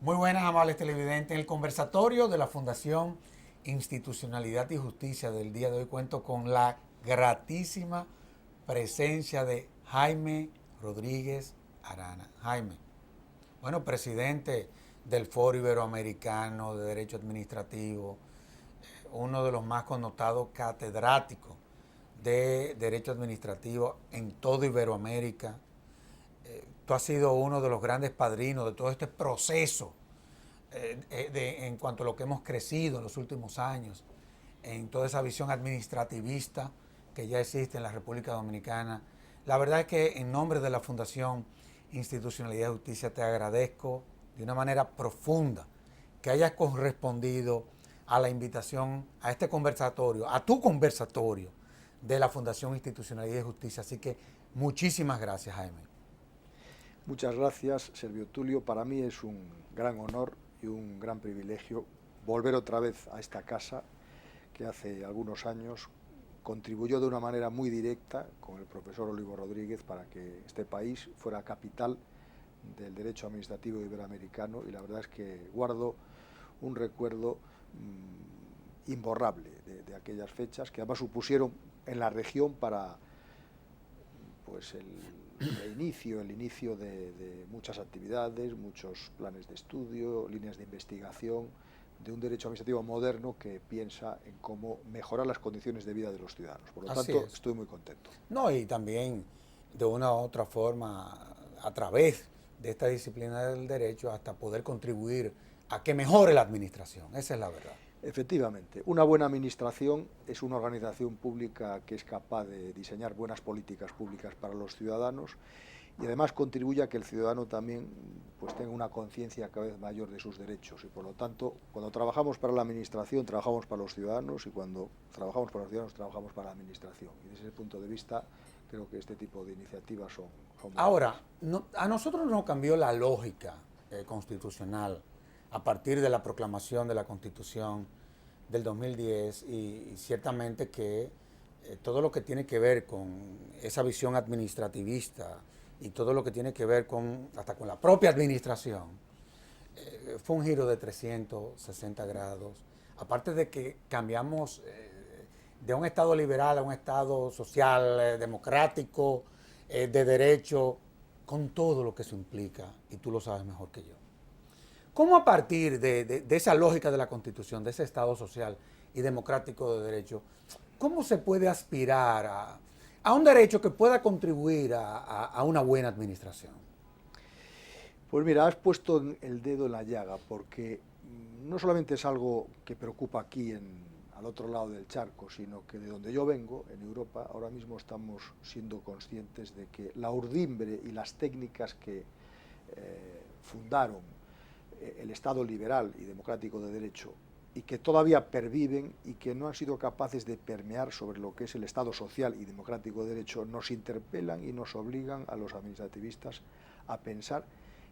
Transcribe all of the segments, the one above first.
Muy buenas, amables televidentes. En el conversatorio de la Fundación Institucionalidad y Justicia del día de hoy cuento con la gratísima presencia de Jaime Rodríguez Arana. Jaime, bueno, presidente del Foro Iberoamericano de Derecho Administrativo, uno de los más connotados catedráticos de Derecho Administrativo en toda Iberoamérica. Tú has sido uno de los grandes padrinos de todo este proceso en cuanto a lo que hemos crecido en los últimos años, en toda esa visión administrativista que ya existe en la República Dominicana. La verdad es que en nombre de la Fundación Institucionalidad y Justicia te agradezco de una manera profunda que hayas correspondido a la invitación a este conversatorio, a tu conversatorio de la Fundación Institucionalidad y Justicia. Así que muchísimas gracias, Jaime. Muchas gracias, Servio Tulio. Para mí es un gran honor y un gran privilegio volver otra vez a esta casa que hace algunos años contribuyó de una manera muy directa con el profesor Olivo Rodríguez para que este país fuera capital del derecho administrativo iberoamericano, y la verdad es que guardo un recuerdo imborrable de aquellas fechas que además supusieron en la región para pues el inicio de muchas actividades, muchos planes de estudio, líneas de investigación, de un derecho administrativo moderno que piensa en cómo mejorar las condiciones de vida de los ciudadanos. Por lo tanto, estoy muy contento. No, y también de una u otra forma, a través de esta disciplina del derecho, hasta poder contribuir a que mejore la administración. Esa es la verdad. Efectivamente, una buena administración es una organización pública que es capaz de diseñar buenas políticas públicas para los ciudadanos y además contribuye a que el ciudadano también pues tenga una conciencia cada vez mayor de sus derechos, y por lo tanto, cuando trabajamos para la administración, trabajamos para los ciudadanos, y cuando trabajamos para los ciudadanos, trabajamos para la administración. Y desde ese punto de vista, creo que este tipo de iniciativas son Ahora, a nosotros nos cambió la lógica constitucional a partir de la proclamación de la Constitución del 2010, y ciertamente que todo lo que tiene que ver con esa visión administrativista y todo lo que tiene que ver hasta con la propia administración, fue un giro de 360 grados. Aparte de que cambiamos de un Estado liberal a un Estado social, democrático, de derecho, con todo lo que eso implica, y tú lo sabes mejor que yo. ¿Cómo a partir de esa lógica de la Constitución, de ese Estado social y democrático de derecho, cómo se puede aspirar a un derecho que pueda contribuir a una buena administración? Pues mira, has puesto el dedo en la llaga, porque no solamente es algo que preocupa aquí al otro lado del charco, sino que de donde yo vengo, en Europa, ahora mismo estamos siendo conscientes de que la urdimbre y las técnicas que fundaron el Estado liberal y democrático de derecho, y que todavía perviven y que no han sido capaces de permear sobre lo que es el Estado social y democrático de derecho, nos interpelan y nos obligan a los administrativistas a pensar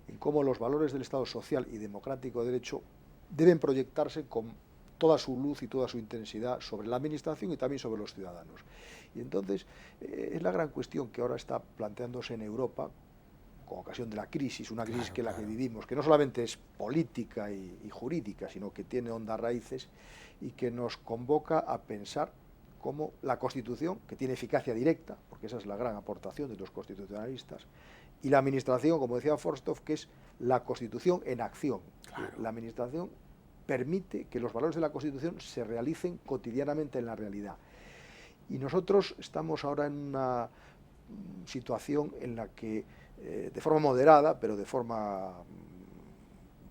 en cómo los valores del Estado social y democrático de derecho deben proyectarse con toda su luz y toda su intensidad sobre la administración y también sobre los ciudadanos. Y entonces es la gran cuestión que ahora está planteándose en Europa con ocasión de la crisis, una crisis que vivimos, que no solamente es política y jurídica, sino que tiene hondas raíces y que nos convoca a pensar cómo la Constitución, que tiene eficacia directa, porque esa es la gran aportación de los constitucionalistas, y la administración, como decía Forstov, que es la Constitución en acción. Claro. La administración permite que los valores de la Constitución se realicen cotidianamente en la realidad. Y nosotros estamos ahora en una situación en la que de forma moderada, pero de forma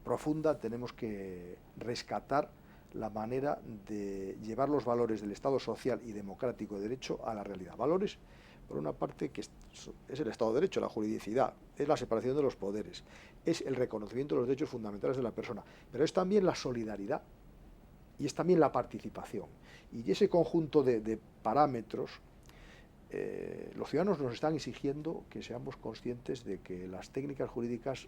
profunda, tenemos que rescatar la manera de llevar los valores del Estado social y democrático de derecho a la realidad. Valores, por una parte, que es el Estado de Derecho, la juridicidad, es la separación de los poderes, es el reconocimiento de los derechos fundamentales de la persona, pero es también la solidaridad y es también la participación. Y ese conjunto de parámetros, los ciudadanos nos están exigiendo que seamos conscientes de que las técnicas jurídicas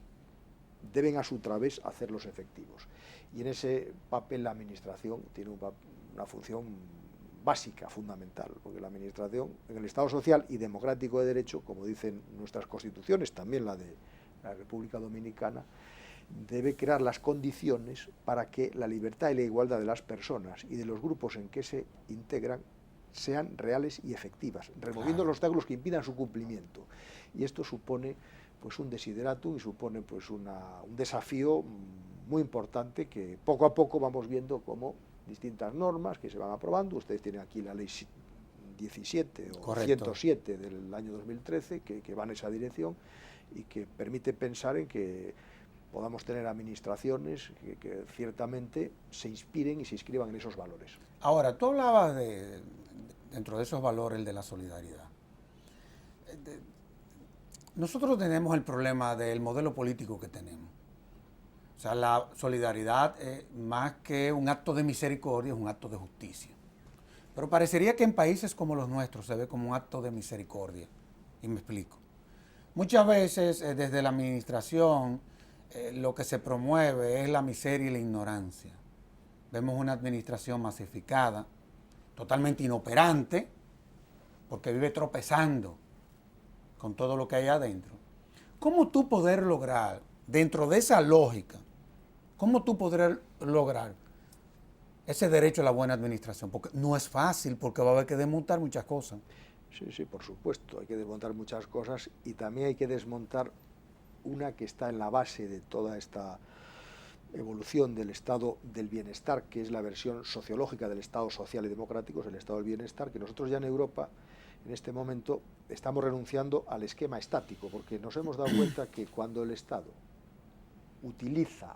deben a su través hacerlos efectivos. Y en ese papel la administración tiene una función básica, fundamental, porque la administración en el Estado social y democrático de derecho, como dicen nuestras constituciones, también la de la República Dominicana, debe crear las condiciones para que la libertad y la igualdad de las personas y de los grupos en que se integran sean reales y efectivas, removiendo los obstáculos que impidan su cumplimiento. Y esto supone pues un desideratum y supone pues un desafío muy importante que poco a poco vamos viendo como distintas normas que se van aprobando. Ustedes tienen aquí la ley 17 o Correcto. 107 del año 2013 que va en esa dirección y que permite pensar en que podamos tener administraciones que ciertamente se inspiren y se inscriban en esos valores. Ahora, tú hablabas dentro de esos valores, el de la solidaridad. Nosotros tenemos el problema del modelo político que tenemos. O sea, la solidaridad, más que un acto de misericordia, es un acto de justicia. Pero parecería que en países como los nuestros se ve como un acto de misericordia. Y me explico. Muchas veces desde la administración lo que se promueve es la miseria y la ignorancia. Vemos una administración masificada, totalmente inoperante, porque vive tropezando con todo lo que hay adentro. ¿Cómo tú poder lograr, dentro de esa lógica, cómo tú poder lograr ese derecho a la buena administración? Porque no es fácil, porque va a haber que desmontar muchas cosas. Sí, sí, por supuesto, hay que desmontar muchas cosas y también hay que desmontar una que está en la base de toda esta evolución del estado del bienestar, que es la versión sociológica del estado social y democrático, es el estado del bienestar, que nosotros ya en Europa, en este momento, estamos renunciando al esquema estático, porque nos hemos dado cuenta que cuando el Estado utiliza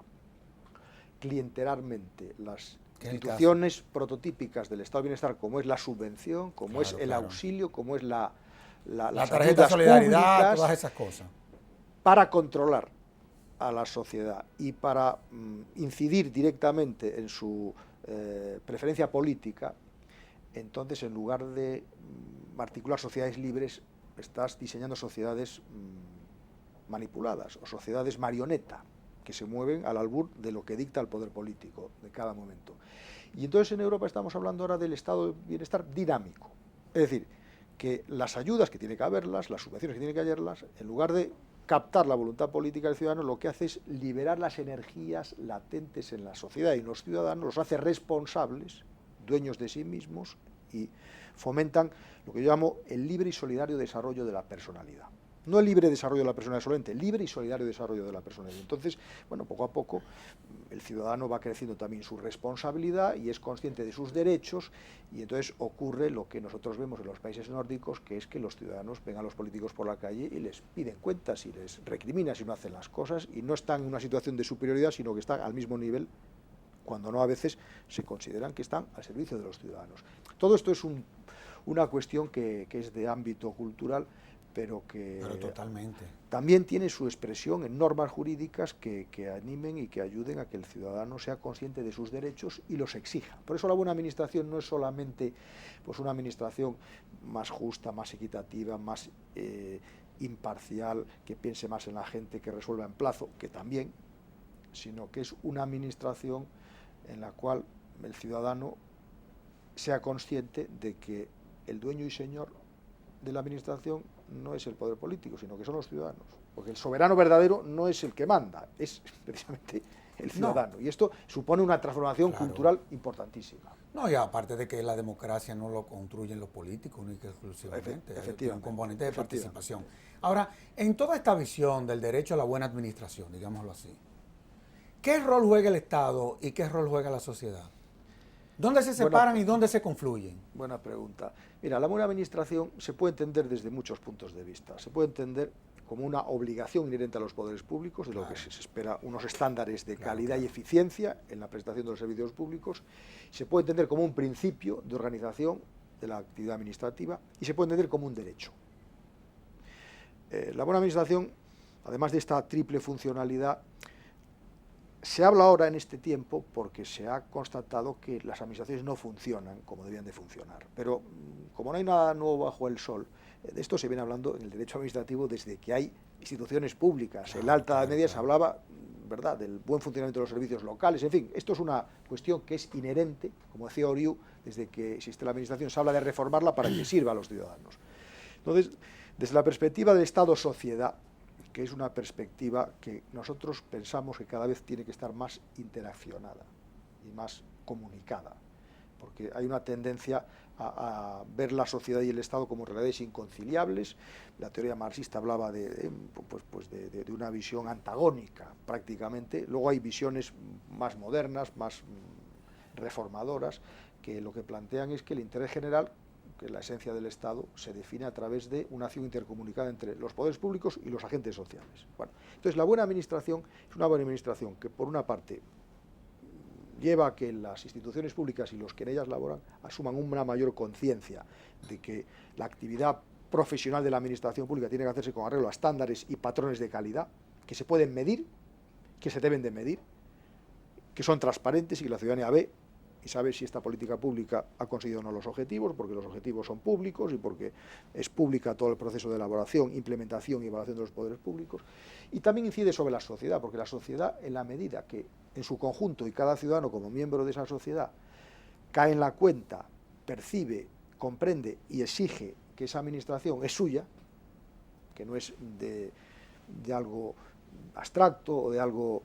clientelarmente las instituciones prototípicas del estado del bienestar, como es la subvención, como es el auxilio, como es las tarjeta de solidaridad, públicas, todas esas cosas, para controlar a la sociedad y para incidir directamente en su preferencia política, entonces en lugar de articular sociedades libres, estás diseñando sociedades manipuladas o sociedades marioneta, que se mueven al albur de lo que dicta el poder político de cada momento. Y entonces en Europa estamos hablando ahora del estado de bienestar dinámico. Es decir, que las ayudas que tiene que haberlas, las subvenciones que tiene que haberlas, en lugar de captar la voluntad política del ciudadano, lo que hace es liberar las energías latentes en la sociedad y los ciudadanos los hace responsables, dueños de sí mismos, y fomentan lo que yo llamo el libre y solidario desarrollo de la personalidad. No el libre desarrollo de la personalidad solamente, el libre y solidario desarrollo de la personalidad. Entonces, bueno, poco a poco el ciudadano va creciendo también su responsabilidad y es consciente de sus derechos, y entonces ocurre lo que nosotros vemos en los países nórdicos, que es que los ciudadanos ven a los políticos por la calle y les piden cuentas y les recriminan si no hacen las cosas, y no están en una situación de superioridad, sino que están al mismo nivel, cuando no a veces se consideran que están al servicio de los ciudadanos. Todo esto es una cuestión que es de ámbito cultural, pero que totalmente también tiene su expresión en normas jurídicas que animen y que ayuden a que el ciudadano sea consciente de sus derechos y los exija. Por eso la buena administración no es solamente pues una administración más justa, más equitativa, más imparcial, que piense más en la gente, que resuelva en plazo, que también, sino que es una administración en la cual el ciudadano sea consciente de que el dueño y señor de la administración no es el poder político, sino que son los ciudadanos. Porque el soberano verdadero no es el que manda, es precisamente el ciudadano. No. Y esto supone una transformación cultural importantísima. No, y aparte de que la democracia no lo construyen los políticos única y exclusivamente, tiene un componente de participación. Ahora, en toda esta visión del derecho a la buena administración, digámoslo así, ¿qué rol juega el Estado y qué rol juega la sociedad? ¿Dónde se separan y dónde se confluyen? Buena pregunta. Mira, la buena administración se puede entender desde muchos puntos de vista. Se puede entender como una obligación inherente a los poderes públicos, de lo que se espera unos estándares de calidad y eficiencia en la prestación de los servicios públicos. Se puede entender como un principio de organización de la actividad administrativa y se puede entender como un derecho. La buena administración, además de esta triple funcionalidad, se habla ahora en este tiempo porque se ha constatado que las administraciones no funcionan como debían de funcionar. Pero como no hay nada nuevo bajo el sol, de esto se viene hablando en el derecho administrativo desde que hay instituciones públicas. En la Alta Edad Media se hablaba, ¿verdad?, del buen funcionamiento de los servicios locales. En fin, esto es una cuestión que es inherente, como decía Oriu, desde que existe la administración se habla de reformarla para que sirva a los ciudadanos. Entonces, desde la perspectiva del Estado-sociedad, que es una perspectiva que nosotros pensamos que cada vez tiene que estar más interaccionada y más comunicada, porque hay una tendencia a ver la sociedad y el Estado como realidades inconciliables. La teoría marxista hablaba de una visión antagónica prácticamente. Luego hay visiones más modernas, más reformadoras, que lo que plantean es que el interés general, que la esencia del Estado, se define a través de una acción intercomunicada entre los poderes públicos y los agentes sociales. Bueno, entonces la buena administración es una buena administración que, por una parte, lleva a que las instituciones públicas y los que en ellas laboran asuman una mayor conciencia de que la actividad profesional de la administración pública tiene que hacerse con arreglo a estándares y patrones de calidad que se pueden medir, que se deben de medir, que son transparentes y que la ciudadanía ve y sabe si esta política pública ha conseguido o no los objetivos, porque los objetivos son públicos y porque es pública todo el proceso de elaboración, implementación y evaluación de los poderes públicos. Y también incide sobre la sociedad, porque la sociedad, en la medida que en su conjunto y cada ciudadano como miembro de esa sociedad cae en la cuenta, percibe, comprende y exige que esa administración es suya, que no es de algo abstracto o de algo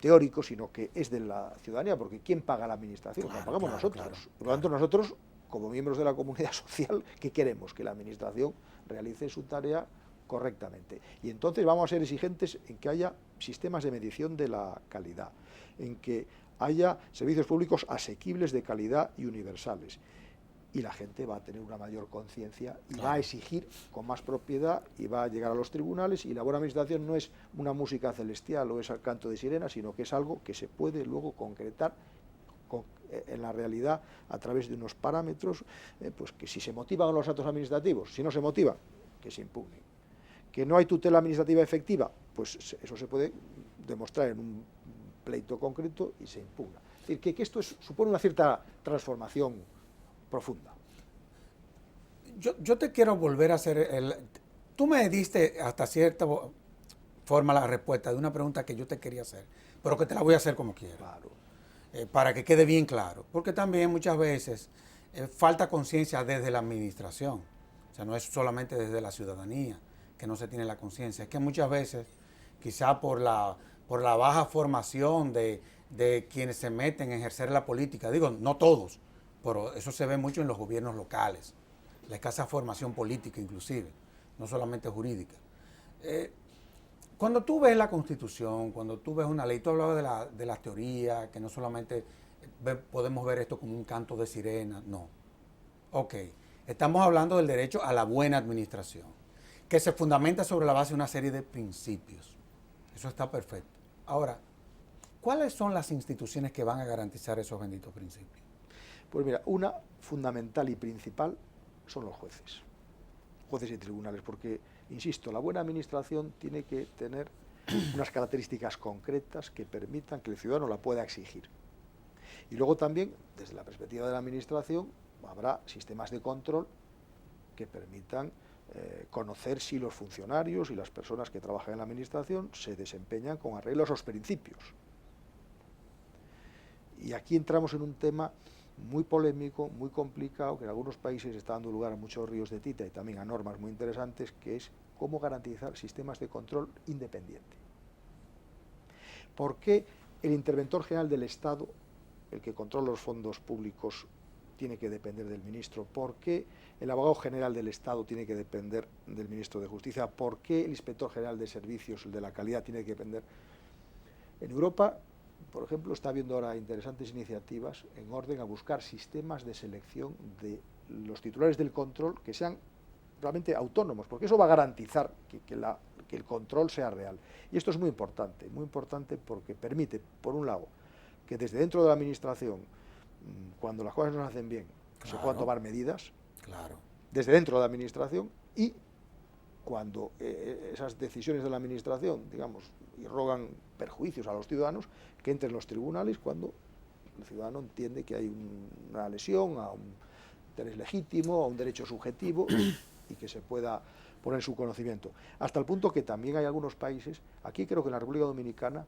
teórico, sino que es de la ciudadanía, porque ¿quién paga la administración? La pagamos nosotros. Por lo tanto, nosotros, como miembros de la comunidad social, ¿qué queremos? Que la administración realice su tarea correctamente. Y entonces vamos a ser exigentes en que haya sistemas de medición de la calidad, en que haya servicios públicos asequibles de calidad y universales. Y la gente va a tener una mayor conciencia y va a exigir con más propiedad y va a llegar a los tribunales, y la buena administración no es una música celestial o es el canto de sirena, sino que es algo que se puede luego concretar en la realidad a través de unos parámetros, pues que si se motivan los actos administrativos, si no se motivan, que se impugnen. Que no hay tutela administrativa efectiva, pues eso se puede demostrar en un pleito concreto y se impugna. Es decir, que esto supone una cierta transformación profunda. Yo te quiero volver a hacer tú me diste hasta cierta forma la respuesta de una pregunta que yo te quería hacer, pero que te la voy a hacer como quiera. Claro. Para que quede bien claro. Porque también muchas veces falta conciencia desde la administración. O sea, no es solamente desde la ciudadanía que no se tiene la conciencia. Es que muchas veces, quizá por la baja formación de quienes se meten en ejercer la política, digo, no todos, pero eso se ve mucho en los gobiernos locales, la escasa formación política inclusive, no solamente jurídica. Cuando tú ves la Constitución, cuando tú ves una ley, tú hablabas de la teoría, que no solamente podemos ver esto como un canto de sirena, no. Ok, estamos hablando del derecho a la buena administración, que se fundamenta sobre la base de una serie de principios. Eso está perfecto. Ahora, ¿cuáles son las instituciones que van a garantizar esos benditos principios? Pues mira, una fundamental y principal son los jueces y tribunales, porque, insisto, la buena administración tiene que tener unas características concretas que permitan que el ciudadano la pueda exigir. Y luego también, desde la perspectiva de la administración, habrá sistemas de control que permitan conocer si los funcionarios y las personas que trabajan en la administración se desempeñan con arreglo a esos principios. Y aquí entramos en un tema muy polémico, muy complicado, que en algunos países está dando lugar a muchos ríos de tinta y también a normas muy interesantes, que es cómo garantizar sistemas de control independiente. ¿Por qué el interventor general del Estado, el que controla los fondos públicos, tiene que depender del ministro? ¿Por qué el abogado general del Estado tiene que depender del ministro de Justicia? ¿Por qué el inspector general de servicios, el de la calidad, tiene que depender? En Europa, por ejemplo, está habiendo ahora interesantes iniciativas en orden a buscar sistemas de selección de los titulares del control que sean realmente autónomos, porque eso va a garantizar que el control sea real. Y esto es muy importante porque permite, por un lado, que desde dentro de la administración, cuando las cosas no se hacen bien, se puedan tomar medidas, desde dentro de la administración, y cuando esas decisiones de la administración, digamos, irrogan perjuicios a los ciudadanos, que entren los tribunales cuando el ciudadano entiende que hay una lesión a un interés legítimo, a un derecho subjetivo, y que se pueda poner en su conocimiento. Hasta el punto que también hay algunos países, aquí creo que en la República Dominicana,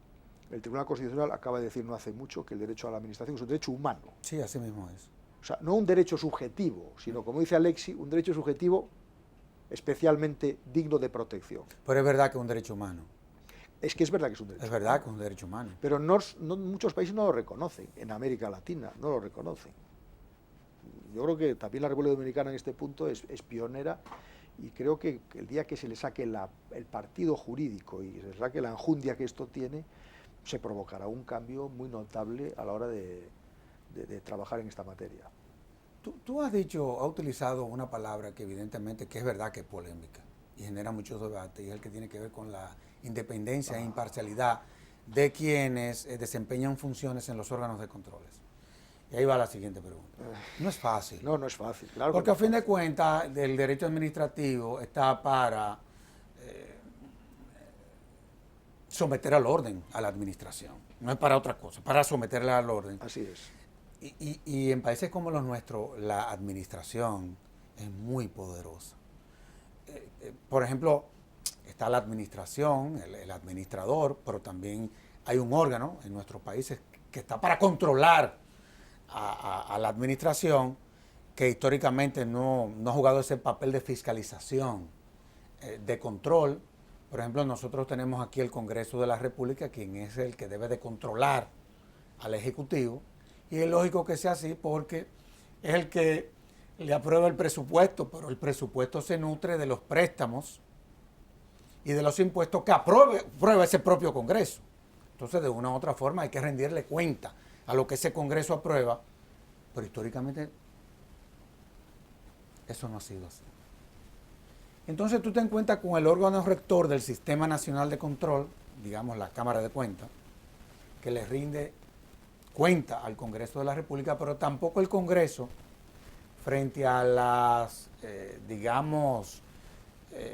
el Tribunal Constitucional acaba de decir no hace mucho que el derecho a la administración es un derecho humano. Sí, así mismo es. O sea, no un derecho subjetivo, sino, como dice Alexi, un derecho subjetivo especialmente digno de protección. Pero es verdad que es un derecho humano. Es que es verdad que es un derecho Es verdad que es un derecho humano. Pero muchos países no lo reconocen, en América Latina no lo reconocen. Yo creo que también la República Dominicana en este punto es pionera, y creo que el día que se le saque el partido jurídico y se le saque la enjundia que esto tiene, se provocará un cambio muy notable a la hora de trabajar en esta materia. Tú has utilizado una palabra que evidentemente que es verdad que es polémica y genera muchos debates, y es el que tiene que ver con la independencia e imparcialidad de quienes desempeñan funciones en los órganos de controles. Y ahí va la siguiente pregunta. No es fácil. No es fácil, claro. Porque a fin de cuentas, el derecho administrativo está para someter al orden a la administración. No es para otra cosa, para someterla al orden. Así es. Y en países como los nuestros, la administración es muy poderosa. Por ejemplo, está la administración, el administrador, pero también hay un órgano en nuestros países que está para controlar a la administración, que históricamente no ha jugado ese papel de fiscalización, de control. Por ejemplo, nosotros tenemos aquí el Congreso de la República, quien es el que debe de controlar al Ejecutivo, y es lógico que sea así porque es el que le aprueba el presupuesto, pero el presupuesto se nutre de los préstamos y de los impuestos que aprueba ese propio Congreso. Entonces, de una u otra forma, hay que rendirle cuenta a lo que ese Congreso aprueba, pero históricamente eso no ha sido así. Entonces, tú te encuentras con el órgano rector del Sistema Nacional de Control, digamos la Cámara de Cuentas, que le rinde cuenta al Congreso de la República, pero tampoco el Congreso, frente a las,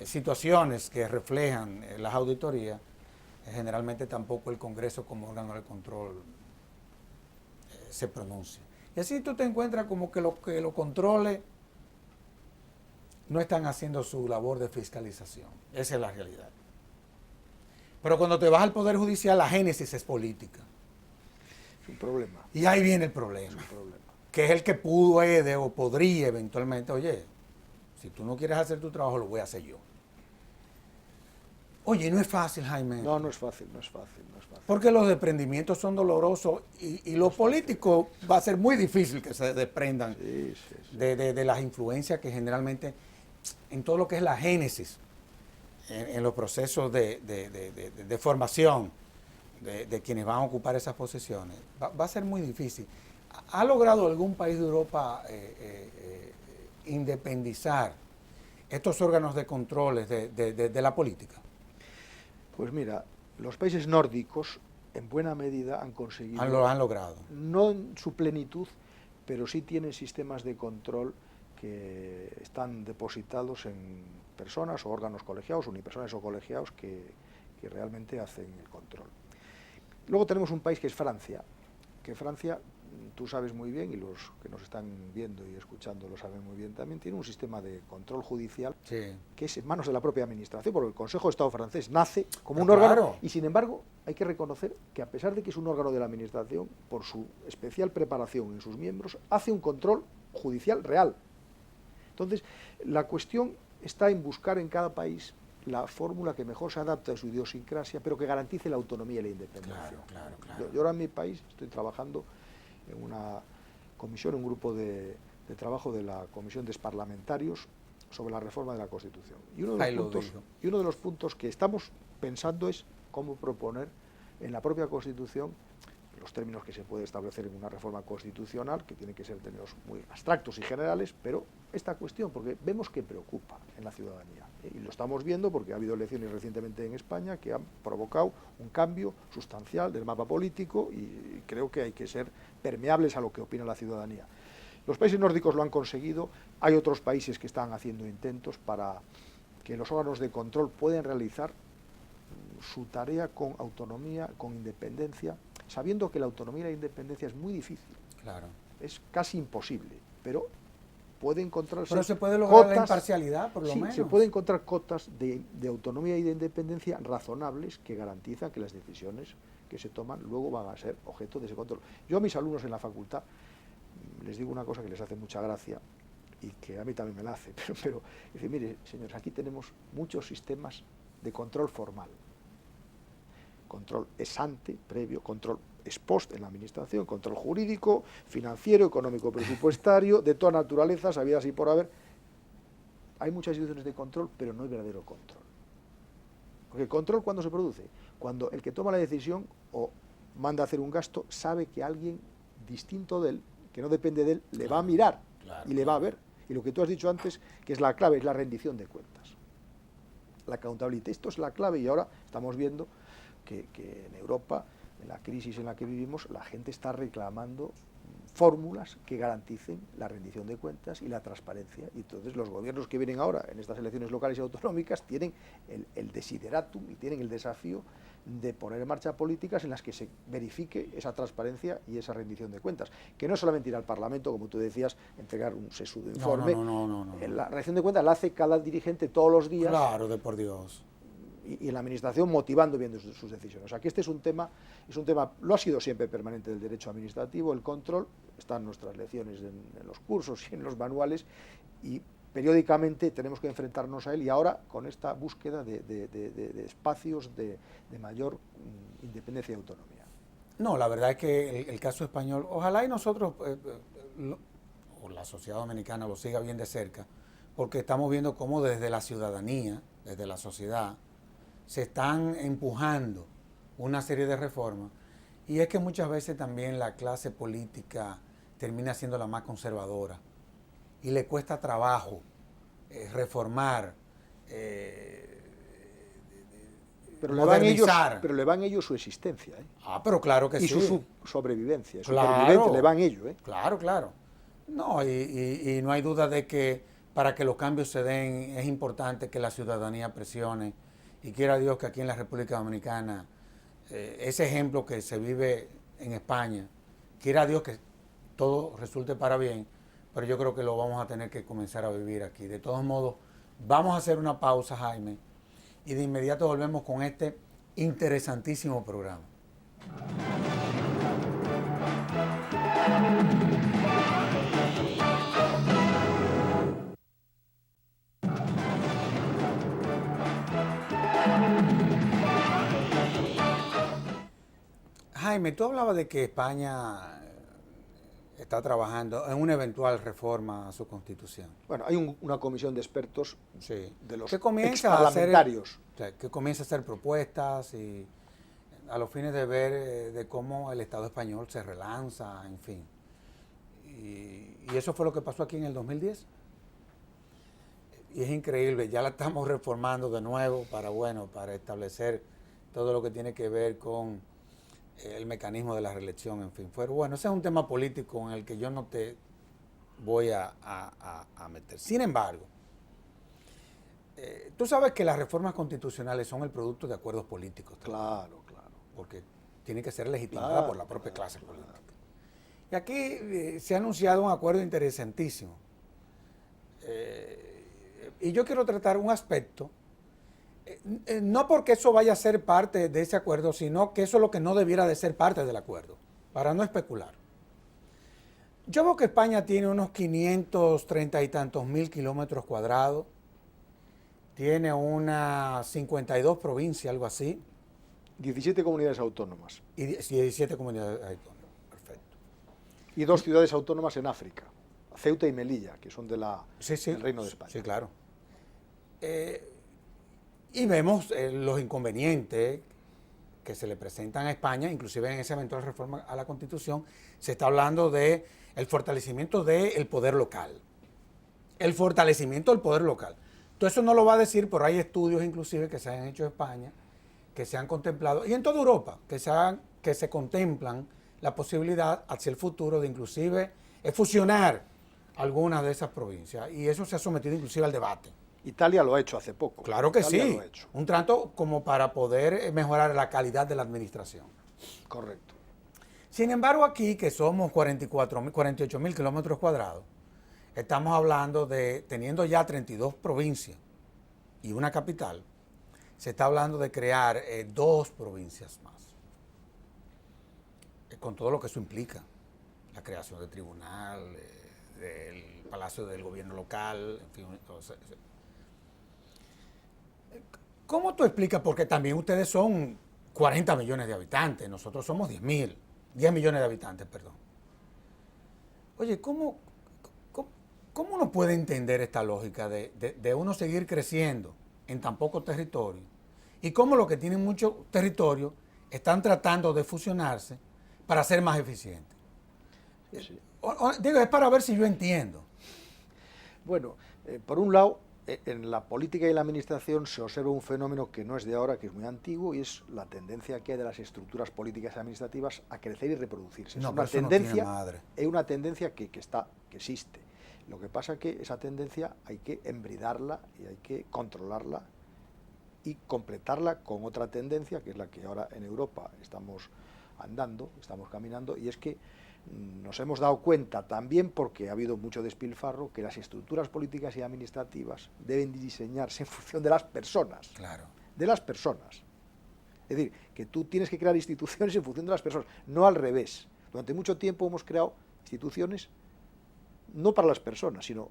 situaciones que reflejan las auditorías, generalmente tampoco el Congreso como órgano de control se pronuncia. Y así tú te encuentras como que los controles no están haciendo su labor de fiscalización. Esa es la realidad. Pero cuando te vas al Poder Judicial, la génesis es política. Es un problema. Y ahí viene el problema. Es un problema. Que es el que puede o podría eventualmente, oye, si tú no quieres hacer tu trabajo, lo voy a hacer yo. Oye, no es fácil, Jaime. No es fácil. Porque los desprendimientos son dolorosos y los políticos va a ser muy difícil que se desprendan de las influencias que generalmente, en todo lo que es la génesis, en los procesos de formación de quienes van a ocupar esas posiciones, va a ser muy difícil. ¿Ha logrado algún país de Europa independizar estos órganos de controles de la política? Pues mira, los países nórdicos en buena medida han conseguido... Lo han logrado. No en su plenitud, pero sí tienen sistemas de control que están depositados en personas o órganos colegiados, unipersonales o colegiados que realmente hacen el control. Luego tenemos un país que es Francia, tú sabes muy bien, y los que nos están viendo y escuchando lo saben muy bien también, tiene un sistema de control judicial que es en manos de la propia administración, porque el Consejo de Estado francés nace como un órgano, y sin embargo hay que reconocer que a pesar de que es un órgano de la administración, por su especial preparación en sus miembros, hace un control judicial real. Entonces, la cuestión está en buscar en cada país la fórmula que mejor se adapte a su idiosincrasia, pero que garantice la autonomía y la independencia. Claro. Yo ahora en mi país estoy trabajando en una comisión, un grupo de trabajo de la Comisión de Parlamentarios sobre la reforma de la Constitución. Y uno de los puntos que estamos pensando es cómo proponer en la propia Constitución los términos que se puede establecer en una reforma constitucional, que tienen que ser términos muy abstractos y generales, pero esta cuestión, porque vemos que preocupa en la ciudadanía, y lo estamos viendo porque ha habido elecciones recientemente en España que han provocado un cambio sustancial del mapa político, y creo que hay que ser permeables a lo que opina la ciudadanía. Los países nórdicos lo han conseguido, hay otros países que están haciendo intentos para que los órganos de control puedan realizar su tarea con autonomía, con independencia, sabiendo que la autonomía y la independencia es muy difícil. Claro. Es casi imposible, pero puede encontrarse... Pero se puede lograr la imparcialidad, por lo menos. Se puede encontrar cotas de autonomía y de independencia razonables que garantizan que las decisiones que se toman luego van a ser objeto de ese control. Yo a mis alumnos en la facultad les digo una cosa que les hace mucha gracia y que a mí también me la hace, pero dice, mire, señores, aquí tenemos muchos sistemas de control formal. Control ex ante, previo, control ex post en la administración, control jurídico, financiero, económico, presupuestario, de toda naturaleza, sabidas y por haber. Hay muchas instituciones de control, pero no hay verdadero control. Porque el control, ¿cuándo se produce? Cuando el que toma la decisión o manda a hacer un gasto sabe que alguien distinto de él, que no depende de él, le va a mirar y le va a ver. Y lo que tú has dicho antes, que es la clave, es la rendición de cuentas. La accountability. Esto es la clave y ahora estamos viendo que en Europa, en la crisis en la que vivimos, la gente está reclamando fórmulas que garanticen la rendición de cuentas y la transparencia. Y entonces los gobiernos que vienen ahora en estas elecciones locales y autonómicas tienen el desideratum y tienen el desafío de poner en marcha políticas en las que se verifique esa transparencia y esa rendición de cuentas. Que no es solamente ir al Parlamento, como tú decías, entregar un sesudo informe. No. La rendición de cuentas la hace cada dirigente todos los días. Claro, de por Dios. Y en la administración motivando bien sus decisiones. O sea que este es un tema, lo ha sido siempre permanente del derecho administrativo, el control, está en nuestras lecciones, en los cursos y en los manuales, y periódicamente tenemos que enfrentarnos a él, y ahora con esta búsqueda de espacios de mayor independencia y autonomía. No, la verdad es que el caso español, ojalá y nosotros, o la sociedad dominicana lo siga bien de cerca, porque estamos viendo cómo desde la ciudadanía, desde la sociedad, se están empujando una serie de reformas, y es que muchas veces también la clase política termina siendo la más conservadora y le cuesta trabajo reformar, modernizar. Pero le van ellos su existencia, ¿eh? Pero claro que y sí. Su sobrevivencia, Claro, le van ellos, ¿eh? Claro. No, y no hay duda de que para que los cambios se den es importante que la ciudadanía presione. Y quiera Dios que aquí en la República Dominicana, ese ejemplo que se vive en España, quiera Dios que todo resulte para bien, pero yo creo que lo vamos a tener que comenzar a vivir aquí. De todos modos, vamos a hacer una pausa, Jaime, y de inmediato volvemos con este interesantísimo programa. Jaime, tú hablabas de que España está trabajando en una eventual reforma a su constitución. Bueno, hay una comisión de expertos, sí, de los que comienza exparlamentarios. Que comienza a hacer propuestas y a los fines de ver de cómo el Estado español se relanza, en fin. Y eso fue lo que pasó aquí en el 2010. Y es increíble, ya la estamos reformando de nuevo para establecer todo lo que tiene que ver con el mecanismo de la reelección, en fin. Pero bueno, ese es un tema político en el que yo no te voy a meter. Sin embargo, tú sabes que las reformas constitucionales son el producto de acuerdos políticos. Claro. Porque tienen que ser legitimadas por la propia clase política. Y aquí se ha anunciado un acuerdo interesantísimo. Y yo quiero tratar un aspecto, no porque eso vaya a ser parte de ese acuerdo, sino que eso es lo que no debiera de ser parte del acuerdo, para no especular. Yo veo que España tiene unos 530 y tantos mil kilómetros cuadrados, tiene unas 52 provincias, algo así. 17 comunidades autónomas. Y 17 comunidades autónomas, perfecto. Y 2 ciudades autónomas en África, Ceuta y Melilla, que son del Reino de España. Sí, claro. Y vemos los inconvenientes que se le presentan a España, inclusive en esa eventual reforma a la Constitución, se está hablando de el fortalecimiento del poder local. El fortalecimiento del poder local. Todo eso no lo va a decir, pero hay estudios inclusive que se han hecho en España, que se han contemplado, y en toda Europa, que se contemplan la posibilidad hacia el futuro de inclusive fusionar algunas de esas provincias. Y eso se ha sometido inclusive al debate. Italia lo ha hecho hace poco. Claro que Italia sí. Lo ha hecho. Un trato como para poder mejorar la calidad de la administración. Correcto. Sin embargo, aquí, que somos 48 mil kilómetros cuadrados, estamos hablando de, teniendo ya 32 provincias y una capital, se está hablando de crear 2 provincias más. Con todo lo que eso implica. la creación del tribunal, del Palacio del Gobierno local, en fin. ¿Cómo tú explicas? Porque también ustedes son 40 millones de habitantes, nosotros somos 10 millones de habitantes, perdón. Oye, ¿cómo uno puede entender esta lógica de uno seguir creciendo en tan poco territorio? Y cómo los que tienen mucho territorio están tratando de fusionarse para ser más eficientes. Sí. Digo, es para ver si yo entiendo. Bueno, por un lado, en la política y la administración se observa un fenómeno que no es de ahora, que es muy antiguo, y es la tendencia que hay de las estructuras políticas y administrativas a crecer y reproducirse. No, Es una pero eso no tendencia, tiene madre. es una tendencia que existe. Lo que pasa es que esa tendencia hay que embridarla y hay que controlarla y completarla con otra tendencia, que es la que ahora en Europa estamos andando, estamos caminando, y es que nos hemos dado cuenta también, porque ha habido mucho despilfarro, que las estructuras políticas y administrativas deben diseñarse en función de las personas. Claro. De las personas. Es decir, que tú tienes que crear instituciones en función de las personas, no al revés. Durante mucho tiempo hemos creado instituciones no para las personas, sino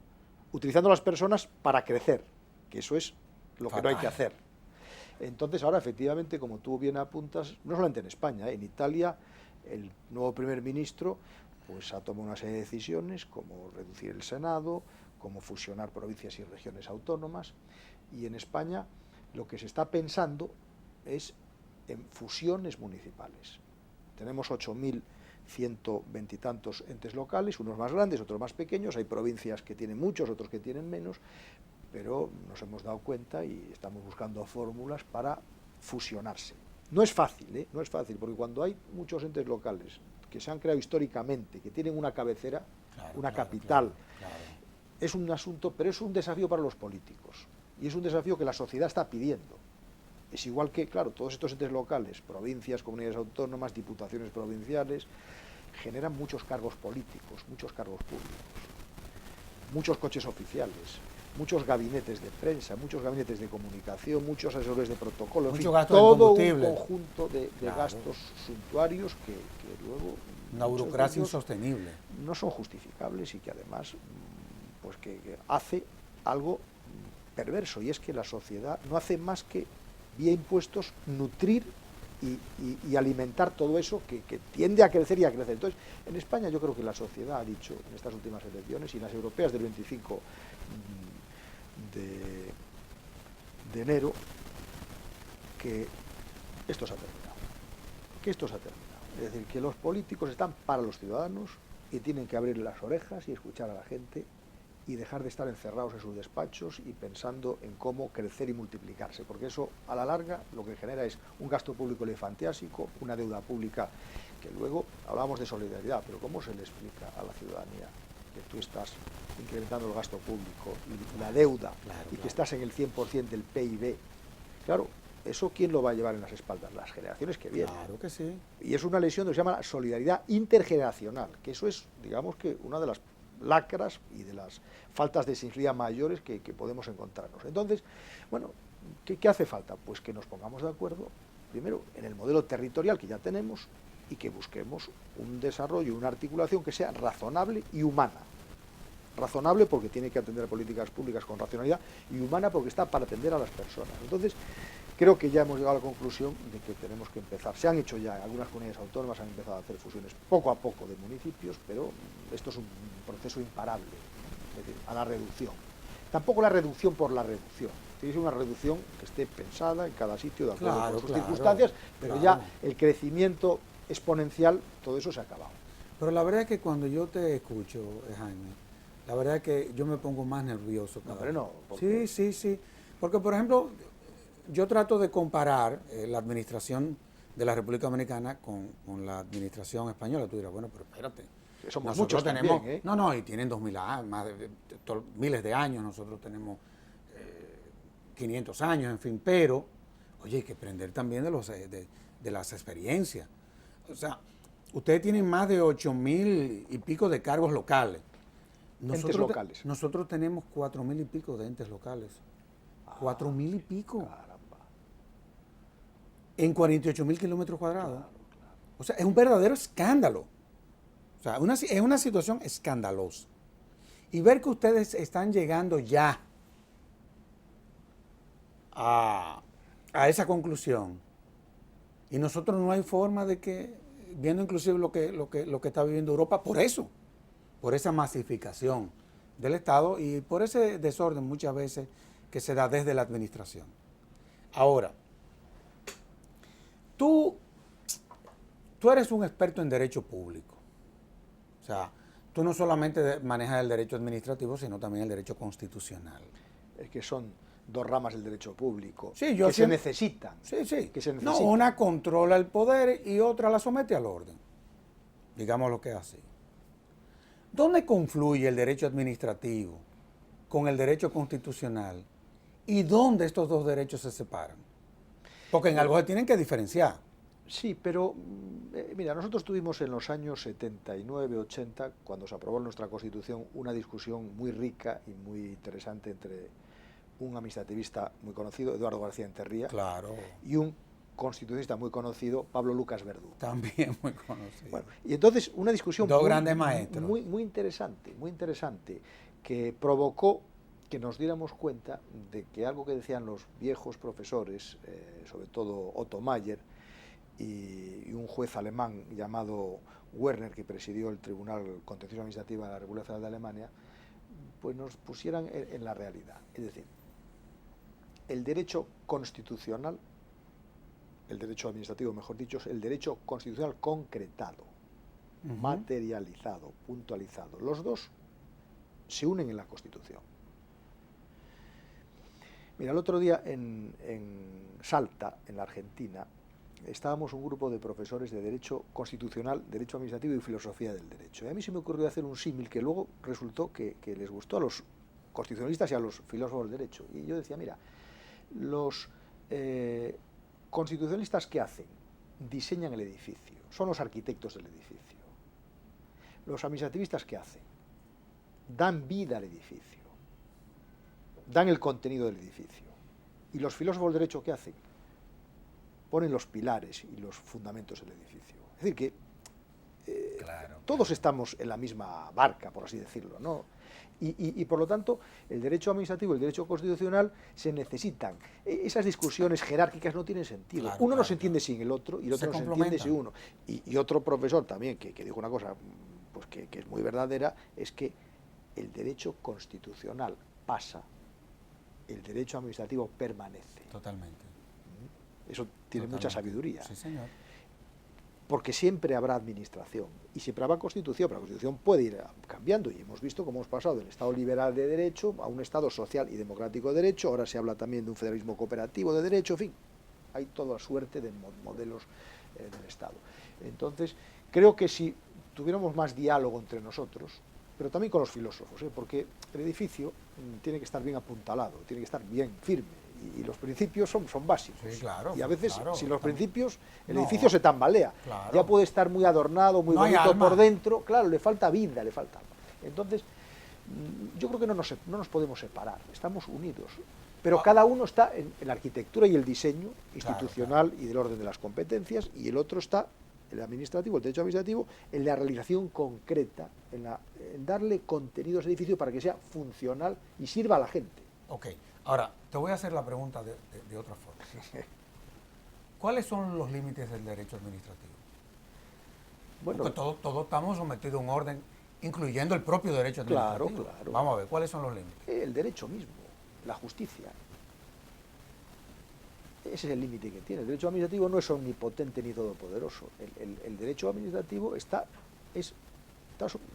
utilizando las personas para crecer, que eso es lo que no hay que hacer. Entonces ahora efectivamente, como tú bien apuntas, no solamente en España, en Italia el nuevo primer ministro pues ha tomado una serie de decisiones, como reducir el Senado, como fusionar provincias y regiones autónomas, y en España lo que se está pensando es en fusiones municipales. Tenemos 8.120 y tantos entes locales, unos más grandes, otros más pequeños, hay provincias que tienen muchos, otros que tienen menos, pero nos hemos dado cuenta y estamos buscando fórmulas para fusionarse. No es fácil, no es fácil, porque cuando hay muchos entes locales que se han creado históricamente, que tienen una cabecera, una capital, es un asunto, pero es un desafío para los políticos, y es un desafío que la sociedad está pidiendo. Es igual que, claro, todos estos entes locales, provincias, comunidades autónomas, diputaciones provinciales, generan muchos cargos políticos, muchos cargos públicos, muchos coches oficiales, muchos gabinetes de prensa, muchos gabinetes de comunicación, muchos asesores de protocolo, en fin, todo un conjunto de gastos suntuarios que luego... Una burocracia insostenible. No son justificables y que además pues que hace algo perverso, y es que la sociedad no hace más que, vía impuestos, nutrir y alimentar todo eso que tiende a crecer y a crecer. Entonces, en España yo creo que la sociedad ha dicho en estas últimas elecciones y en las europeas del 25 de enero que esto se ha terminado. Que esto se ha terminado. Es decir, que los políticos están para los ciudadanos y tienen que abrir las orejas y escuchar a la gente y dejar de estar encerrados en sus despachos y pensando en cómo crecer y multiplicarse, porque eso a la larga lo que genera es un gasto público elefantiásico, una deuda pública que luego hablamos de solidaridad, pero ¿cómo se le explica a la ciudadanía que tú estás incrementando el gasto público y la deuda y que estás en el 100% del PIB? Claro, ¿eso quién lo va a llevar en las espaldas? Las generaciones que vienen. Claro que sí. Y es una lesión que se llama solidaridad intergeneracional, que eso es, digamos que, una de las lacras y de las faltas de sensibilidad mayores que podemos encontrarnos. Entonces, bueno, ¿qué hace falta? Pues que nos pongamos de acuerdo, primero, en el modelo territorial que ya tenemos y que busquemos un desarrollo, una articulación que sea razonable y humana. Razonable porque tiene que atender políticas públicas con racionalidad, y humana porque está para atender a las personas. Entonces, creo que ya hemos llegado a la conclusión de que tenemos que empezar. Se han hecho ya, algunas comunidades autónomas han empezado a hacer fusiones poco a poco de municipios, pero esto es un proceso imparable, es decir, a la reducción. Tampoco la reducción por la reducción. Tiene que ser una reducción que esté pensada en cada sitio de acuerdo con sus circunstancias, pero ya el crecimiento exponencial, todo eso se ha acabado. Pero la verdad es que cuando yo te escucho, Jaime, la verdad es que yo me pongo más nervioso. No, pero no. Sí. Porque, por ejemplo, yo trato de comparar la administración de la República Dominicana con la administración española. Tú dirás, bueno, pero espérate. Somos nosotros muchos tenemos, también, No, y tienen 2000 años, más de miles de años. Nosotros tenemos 500 años, en fin. Pero, oye, hay que aprender también de las experiencias. O sea, ustedes tienen más de 8.000 y pico de cargos locales. Entes locales. Nosotros tenemos 4.000 y pico de entes locales. 4.000 y pico. Caramba. En 48.000 kilómetros cuadrados. Claro. O sea, es un verdadero escándalo. O sea, es una situación escandalosa. Y ver que ustedes están llegando ya a esa conclusión y nosotros no hay forma de que, viendo inclusive lo que está viviendo Europa, por eso, por esa masificación del Estado y por ese desorden muchas veces que se da desde la administración. Ahora, tú eres un experto en derecho público. O sea, tú no solamente manejas el derecho administrativo, sino también el derecho constitucional. Es que son dos ramas del derecho público Sí, que se necesitan. Sí, sí. Que se No, necesitan. una controla el poder y otra la somete al orden. Digamos lo que es así. ¿Dónde confluye el derecho administrativo con el derecho constitucional? ¿Y dónde estos dos derechos se separan? Porque en algo se tienen que diferenciar. Sí, pero mira, nosotros tuvimos en los años 79, 80, cuando se aprobó nuestra Constitución, una discusión muy rica y muy interesante entre un administrativista muy conocido, Eduardo García Enterría, Claro. y un constitucionalista muy conocido, Pablo Lucas Verdú. También muy conocido. Bueno, y entonces una discusión Dos grandes maestros. muy interesante, que provocó que nos diéramos cuenta de que algo que decían los viejos profesores, sobre todo Otto Mayer, y un juez alemán llamado Werner, que presidió el Tribunal Contencioso Administrativo de la República Federal de Alemania, pues nos pusieran en la realidad. Es decir, el derecho constitucional, el derecho administrativo, mejor dicho, es el derecho constitucional concretado, materializado, puntualizado. Los dos se unen en la Constitución. Mira, el otro día en Salta, en la Argentina, estábamos un grupo de profesores de Derecho Constitucional, Derecho Administrativo y Filosofía del Derecho. Y a mí se me ocurrió hacer un símil que luego resultó que les gustó a los constitucionalistas y a los filósofos del derecho. Y yo decía, mira, los constitucionalistas, ¿qué hacen? Diseñan el edificio, son los arquitectos del edificio. Los administrativistas, ¿qué hacen? Dan vida al edificio, dan el contenido del edificio. Y los filósofos del derecho, ¿qué hacen? Ponen los pilares y los fundamentos del edificio. Es decir, que todos estamos en la misma barca, por así decirlo, ¿no? Y por lo tanto, el derecho administrativo y el derecho constitucional se necesitan. Esas discusiones jerárquicas no tienen sentido. Uno no se entiende sin el otro y el otro no se entiende sin uno. Y otro profesor también, que dijo una cosa pues que es muy verdadera, es que el derecho constitucional pasa, el derecho administrativo permanece. Totalmente. Eso tiene mucha sabiduría. Sí, señor. Porque siempre habrá administración y siempre habrá constitución, pero la constitución puede ir cambiando y hemos visto cómo hemos pasado del Estado liberal de derecho a un Estado social y democrático de derecho. Ahora se habla también de un federalismo cooperativo de derecho, en fin, hay toda suerte de modelos del Estado. Entonces, creo que si tuviéramos más diálogo entre nosotros, pero también con los filósofos, porque el edificio tiene que estar bien apuntalado, tiene que estar bien firme. Y los principios son básicos. Sí, claro, y a veces, claro, sin los principios, el no, edificio se tambalea. Claro. Ya puede estar muy adornado, muy bonito por dentro, claro, le falta vida, le falta alma. Entonces, yo creo que no nos podemos separar, estamos unidos. Pero cada uno está en la arquitectura y el diseño institucional y del orden de las competencias, y el otro está, el administrativo, el derecho administrativo, en la realización concreta, en darle contenido a ese edificio para que sea funcional y sirva a la gente. Ok. Ahora, te voy a hacer la pregunta de otra forma. ¿Cuáles son los límites del derecho administrativo? Bueno, porque todos estamos sometidos a un orden, incluyendo el propio derecho administrativo. Claro. Vamos a ver, ¿cuáles son los límites? El derecho mismo, la justicia. Ese es el límite que tiene. El derecho administrativo no es omnipotente ni todopoderoso. El derecho administrativo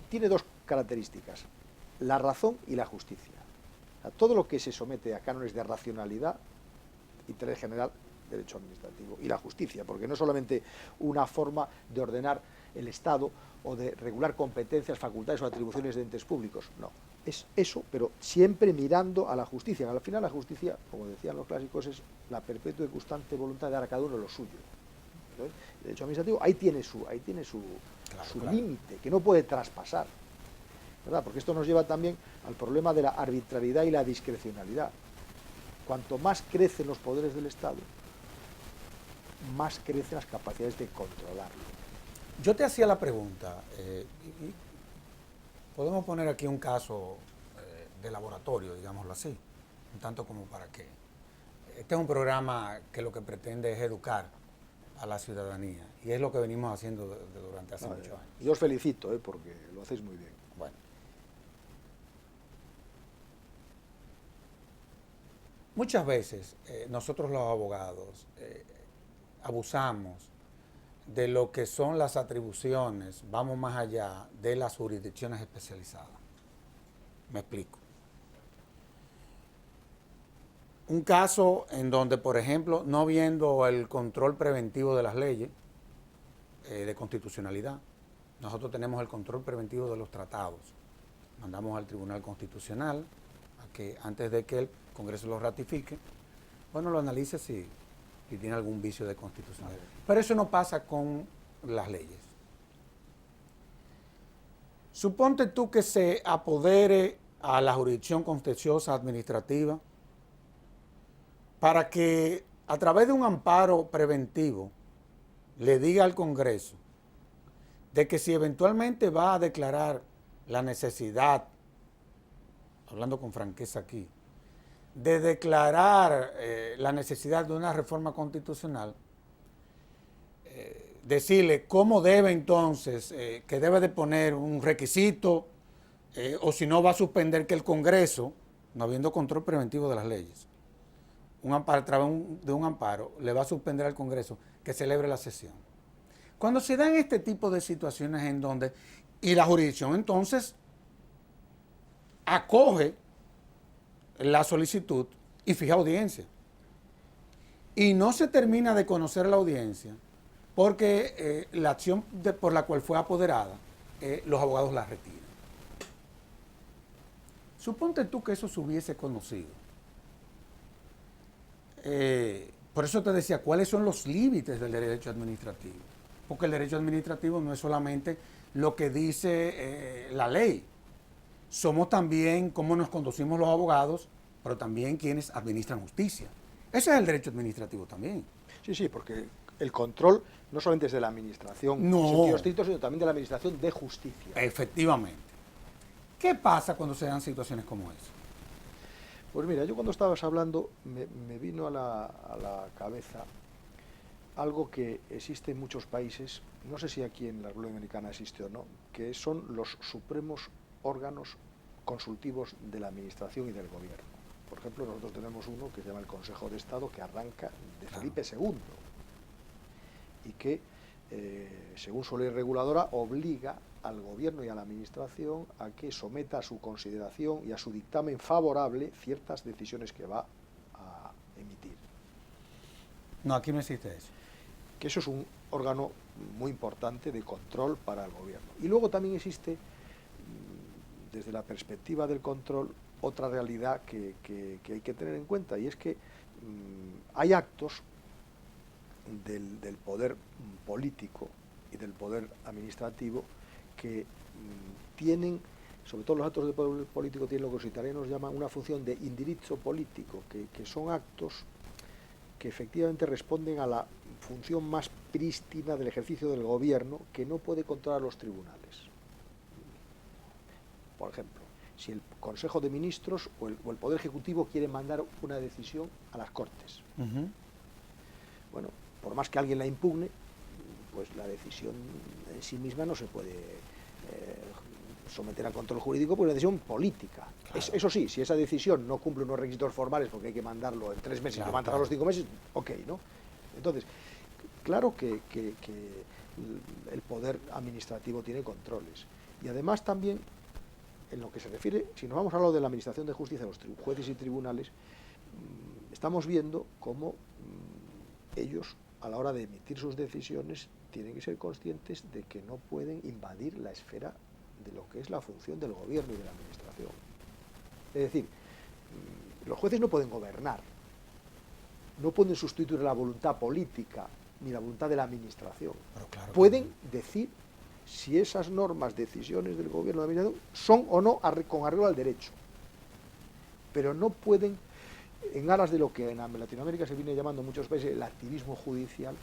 tiene dos características, la razón y la justicia. Todo lo que se somete a cánones de racionalidad, interés general, derecho administrativo, y la justicia, porque no es solamente una forma de ordenar el Estado o de regular competencias, facultades o atribuciones de entes públicos, no, es eso, pero siempre mirando a la justicia. Al final la justicia, como decían los clásicos, es la perpetua y constante voluntad de dar a cada uno lo suyo. Entonces, el derecho administrativo ahí tiene su límite, que no puede traspasar, ¿verdad? Porque esto nos lleva también al problema de la arbitrariedad y la discrecionalidad. Cuanto más crecen los poderes del Estado, más crecen las capacidades de controlarlo. Yo te hacía la pregunta, y podemos poner aquí un caso de laboratorio, digámoslo así, un tanto como para que. Este es un programa que lo que pretende es educar a la ciudadanía y es lo que venimos haciendo durante hace muchos años. Yo os felicito, porque lo hacéis muy bien. Bueno, muchas veces nosotros los abogados abusamos de lo que son las atribuciones, vamos más allá de las jurisdicciones especializadas. Me explico. Un caso en donde, por ejemplo, no viendo el control preventivo de las leyes de constitucionalidad, nosotros tenemos el control preventivo de los tratados. Mandamos al Tribunal Constitucional a que antes de que el Congreso lo ratifique, bueno, lo analice si tiene algún vicio de constitucionalidad. Pero eso no pasa con las leyes. Suponte tú que se apodere a la jurisdicción contenciosa administrativa para que a través de un amparo preventivo le diga al Congreso de que si eventualmente va a declarar la necesidad, hablando con franqueza aquí, de declarar la necesidad de una reforma constitucional, decirle cómo debe entonces, que debe de poner un requisito, o si no va a suspender que el Congreso, no habiendo control preventivo de las leyes, a través de un amparo, le va a suspender al Congreso que celebre la sesión. Cuando se dan este tipo de situaciones en donde, y la jurisdicción entonces acoge la solicitud y fija audiencia, y no se termina de conocer la audiencia porque la acción por la cual fue apoderada, los abogados la retiran. Suponte tú que eso se hubiese conocido. Por eso te decía, ¿cuáles son los límites del derecho administrativo? Porque el derecho administrativo no es solamente lo que dice la ley. Somos también cómo nos conducimos los abogados, pero también quienes administran justicia. Ese es el derecho administrativo también. Sí, porque el control no solamente es de la administración en sentido estricto, sino también de la administración de justicia. Efectivamente. ¿Qué pasa cuando se dan situaciones como esa? Pues mira, yo cuando estabas hablando me vino a la cabeza algo que existe en muchos países, no sé si aquí en la República Dominicana existe o no, que son los supremos órganos consultivos de la administración y del gobierno. Por ejemplo, nosotros tenemos uno que se llama el Consejo de Estado, que arranca de Felipe II y que, según su ley reguladora, obliga al gobierno y a la administración a que someta a su consideración y a su dictamen favorable ciertas decisiones que va a emitir. No, aquí no existe eso. Que eso es un órgano muy importante de control para el gobierno. Y luego también existe, desde la perspectiva del control, otra realidad que hay que tener en cuenta, y es que hay actos del poder político y del poder administrativo que tienen, sobre todo los actos del poder político, tienen lo que los italianos llaman una función de indirizzo político, que son actos que efectivamente responden a la función más prístina del ejercicio del gobierno, que no puede controlar los tribunales. Por ejemplo, si el Consejo de Ministros o el Poder Ejecutivo quiere mandar una decisión a las Cortes. Bueno, por más que alguien la impugne, pues la decisión en sí misma no se puede someter a control jurídico, porque es una decisión política. Claro. Eso sí, si esa decisión no cumple unos requisitos formales porque hay que mandarlo en 3 meses, claro, y lo mandan a los 5 meses, ok, ¿no? Entonces, claro que el poder administrativo tiene controles. Y además también, en lo que se refiere, si nos vamos a hablar de la administración de justicia, de los jueces y tribunales, estamos viendo cómo ellos, a la hora de emitir sus decisiones, tienen que ser conscientes de que no pueden invadir la esfera de lo que es la función del gobierno y de la administración. Es decir, los jueces no pueden gobernar, no pueden sustituir la voluntad política ni la voluntad de la administración. Pero claro, pueden decir si esas normas, decisiones del gobierno o de la administración son o no con arreglo al derecho. Pero no pueden, en aras de lo que en Latinoamérica se viene llamando en muchos países el activismo judicial,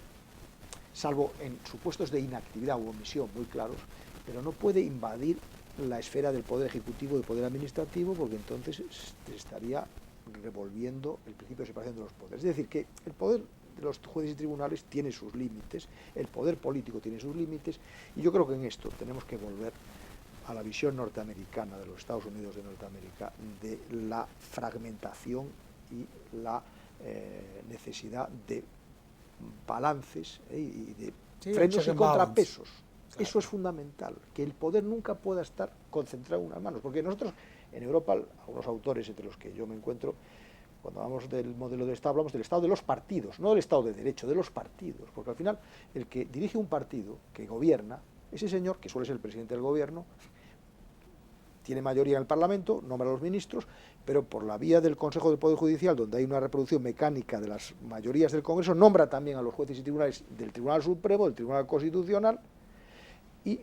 salvo en supuestos de inactividad u omisión muy claros, pero no puede invadir la esfera del poder ejecutivo y del poder administrativo, porque entonces se estaría revolviendo el principio de separación de los poderes. Es decir, que el poder de los jueces y tribunales tiene sus límites, el poder político tiene sus límites, y yo creo que en esto tenemos que volver a la visión norteamericana de los Estados Unidos de Norteamérica, de la fragmentación y la necesidad de balances y de frenos y contrapesos. Claro. Eso es fundamental, que el poder nunca pueda estar concentrado en unas manos, porque nosotros en Europa, algunos autores entre los que yo me encuentro, cuando hablamos del modelo de Estado, hablamos del Estado de los partidos, no del Estado de Derecho, de los partidos, porque al final el que dirige un partido, que gobierna, ese señor, que suele ser el presidente del gobierno, tiene mayoría en el Parlamento, nombra a los ministros, pero por la vía del Consejo del Poder Judicial, donde hay una reproducción mecánica de las mayorías del Congreso, nombra también a los jueces y tribunales del Tribunal Supremo, del Tribunal Constitucional y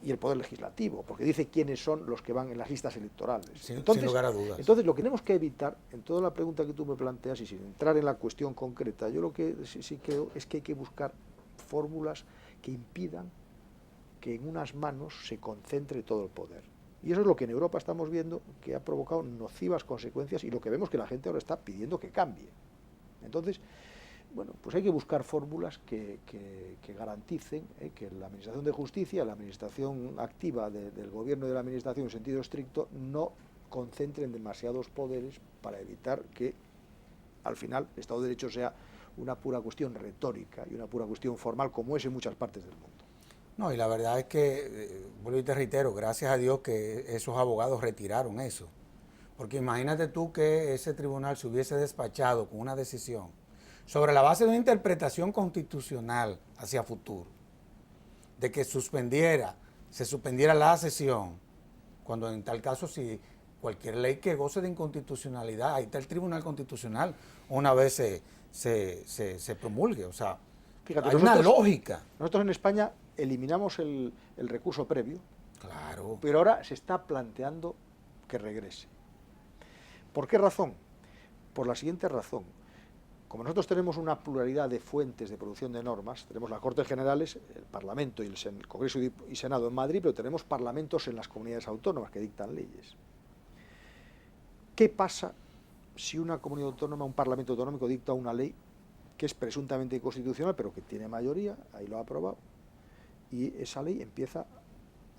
el Poder Legislativo, porque dice quiénes son los que van en las listas electorales. Sí, sin lugar a dudas. Entonces, lo que tenemos que evitar, en toda la pregunta que tú me planteas, y sin entrar en la cuestión concreta, yo lo que sí creo es que hay que buscar fórmulas que impidan que en unas manos se concentre todo el poder. Y eso es lo que en Europa estamos viendo, que ha provocado nocivas consecuencias, y lo que vemos que la gente ahora está pidiendo que cambie. Entonces, bueno, pues hay que buscar fórmulas que garanticen que la Administración de Justicia, la Administración activa del Gobierno y de la Administración en sentido estricto, no concentren demasiados poderes para evitar que, al final, el Estado de Derecho sea una pura cuestión retórica y una pura cuestión formal, como es en muchas partes del mundo. No, y la verdad es que, vuelvo y te reitero, gracias a Dios que esos abogados retiraron eso. Porque imagínate tú que ese tribunal se hubiese despachado con una decisión sobre la base de una interpretación constitucional hacia futuro, de que se suspendiera la sesión, cuando en tal caso si cualquier ley que goce de inconstitucionalidad, ahí está el Tribunal Constitucional, una vez se promulgue, o sea, fíjate, hay una lógica. Nosotros en España eliminamos el recurso previo, claro, pero ahora se está planteando que regrese. ¿Por qué razón? Por la siguiente razón. Como nosotros tenemos una pluralidad de fuentes de producción de normas, tenemos las Cortes Generales, el Parlamento y el Congreso y Senado en Madrid, pero tenemos parlamentos en las comunidades autónomas que dictan leyes. ¿Qué pasa si una comunidad autónoma, un parlamento autonómico dicta una ley que es presuntamente inconstitucional, pero que tiene mayoría, ahí lo ha aprobado, y esa ley empieza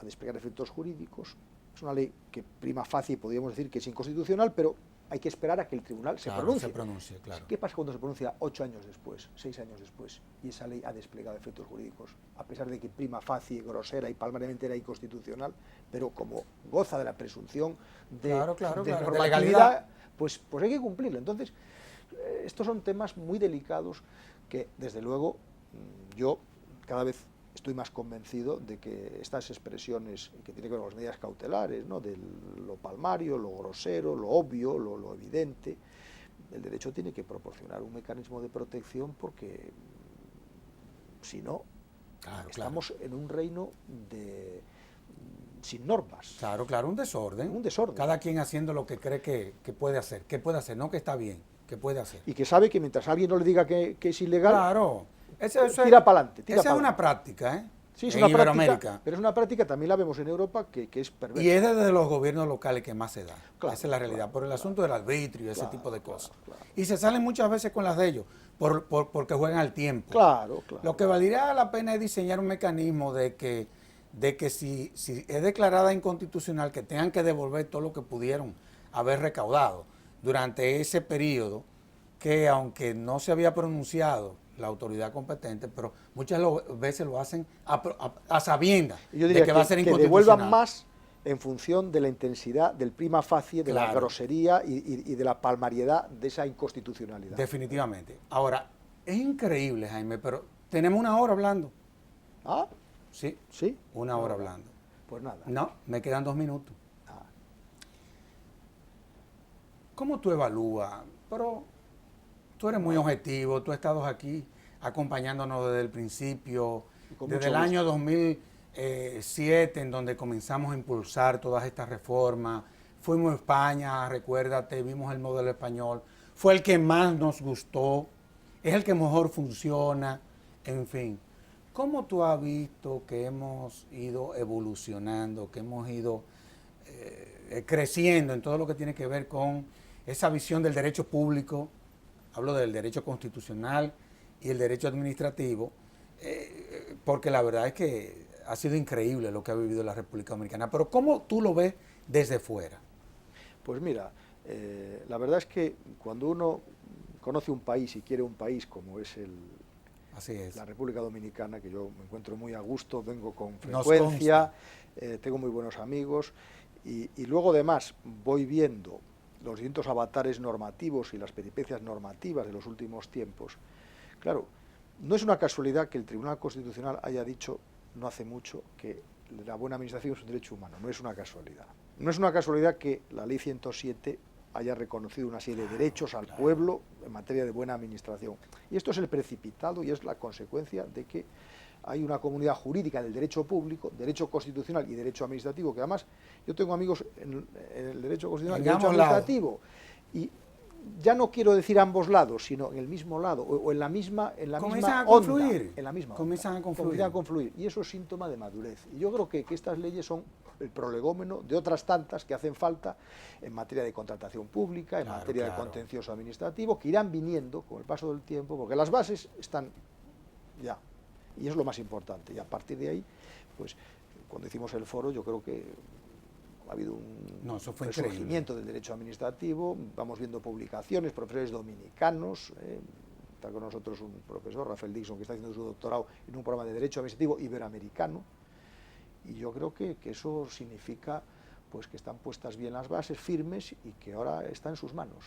a desplegar efectos jurídicos? Es una ley que prima facie podríamos decir que es inconstitucional, pero hay que esperar a que el tribunal se pronuncie. Claro. ¿Qué pasa cuando se pronuncia 8 años después, 6 años después, y esa ley ha desplegado efectos jurídicos, a pesar de que prima facie, grosera y palmariamente era inconstitucional, pero como goza de la presunción de normatividad, pues hay que cumplirlo? Entonces, estos son temas muy delicados que, desde luego, yo cada vez estoy más convencido de que estas expresiones que tienen que ver con las medidas cautelares, ¿no?, de lo palmario, lo grosero, lo obvio, lo evidente, el derecho tiene que proporcionar un mecanismo de protección, porque si no, estamos en un reino sin normas. Claro, un desorden. Un desorden. Cada quien haciendo lo que cree que puede hacer, no que está bien, que puede hacer. Y que sabe que mientras alguien no le diga que es ilegal, claro. Tira para adelante. Esa es una práctica, ¿eh? Sí, es en una Iberoamérica. Práctica, pero es una práctica, también la vemos en Europa, que es perversa. Y es desde los gobiernos locales que más se da. Claro, esa es la realidad, por el asunto del arbitrio y ese tipo de cosas. Claro. Y se salen muchas veces con las de ellos, porque juegan al tiempo. Claro. Lo que valdría la pena es diseñar un mecanismo de que si es declarada inconstitucional, que tengan que devolver todo lo que pudieron haber recaudado durante ese periodo, que aunque no se había pronunciado la autoridad competente, pero muchas veces lo hacen a sabiendas de que va a ser inconstitucional. Que devuelvan más en función de la intensidad del prima facie, de la grosería y de la palmariedad de esa inconstitucionalidad. Definitivamente. Ahora, es increíble, Jaime, pero tenemos una hora hablando. ¿Ah? Sí. ¿Sí? Una hora hablando. Pues nada. No, me quedan 2 minutos. ¿Cómo tú evalúas? Pero tú eres muy objetivo, tú has estado aquí acompañándonos desde el principio, desde el año 2007, en donde comenzamos a impulsar todas estas reformas. Fuimos a España, recuérdate, vimos el modelo español, fue el que más nos gustó, es el que mejor funciona, En fin, ¿cómo tú has visto que hemos ido evolucionando, que hemos ido creciendo en todo lo que tiene que ver con esa visión del derecho público? Hablo del derecho constitucional y el derecho administrativo, porque la verdad es que ha sido increíble lo que ha vivido la República Dominicana. Pero ¿cómo tú lo ves desde fuera? Pues mira, la verdad es que cuando uno conoce un país y quiere un país como es Así es. la República Dominicana, que yo me encuentro muy a gusto, vengo con Nos frecuencia, tengo muy buenos amigos y luego además voy viendo los distintos avatares normativos y las peripecias normativas de los últimos tiempos. Claro, no es una casualidad que el Tribunal Constitucional haya dicho no hace mucho que la buena administración es un derecho humano, no es una casualidad. No es una casualidad que la Ley 107 haya reconocido una serie de derechos al pueblo en materia de buena administración. Y esto es el precipitado y es la consecuencia de que hay una comunidad jurídica del derecho público, derecho constitucional y derecho administrativo, que además yo tengo amigos en el derecho constitucional y derecho administrativo, y ya no quiero decir ambos lados, sino en el mismo lado, o en la misma onda. En la misma comienzan a confluir. Y eso es síntoma de madurez. Y yo creo que estas leyes son el prolegómeno de otras tantas que hacen falta en materia de contratación pública, en materia de contencioso administrativo, que irán viniendo con el paso del tiempo, porque las bases están ya. Y es lo más importante. Y a partir de ahí, pues, cuando hicimos el foro, yo creo que ha habido un resurgimiento del derecho administrativo, vamos viendo publicaciones, profesores dominicanos, está con nosotros un profesor, Rafael Dixon, que está haciendo su doctorado en un programa de derecho administrativo iberoamericano, y yo creo que eso significa pues que están puestas bien las bases, firmes, y que ahora está en sus manos.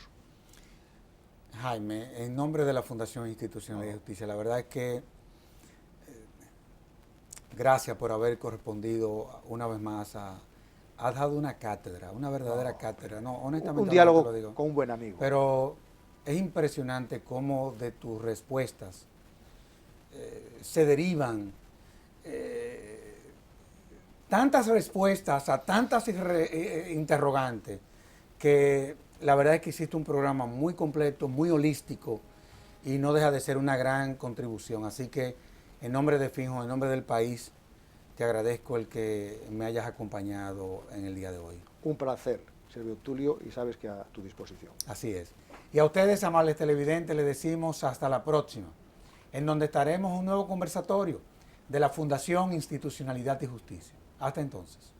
Jaime, en nombre de la Fundación Institucional de Justicia, la verdad es que gracias por haber correspondido una vez más has dado una cátedra, una verdadera cátedra. No, honestamente, un diálogo no te lo digo, con un buen amigo. Pero es impresionante cómo de tus respuestas se derivan tantas respuestas a tantas interrogantes, que la verdad es que hiciste un programa muy completo, muy holístico, y no deja de ser una gran contribución. Así que en nombre de Finjo, en nombre del país, te agradezco el que me hayas acompañado en el día de hoy. Un placer, Servio Tulio, y sabes que a tu disposición. Así es. Y a ustedes, amables televidentes, les decimos hasta la próxima, en donde estaremos un nuevo conversatorio de la Fundación Institucionalidad y Justicia. Hasta entonces.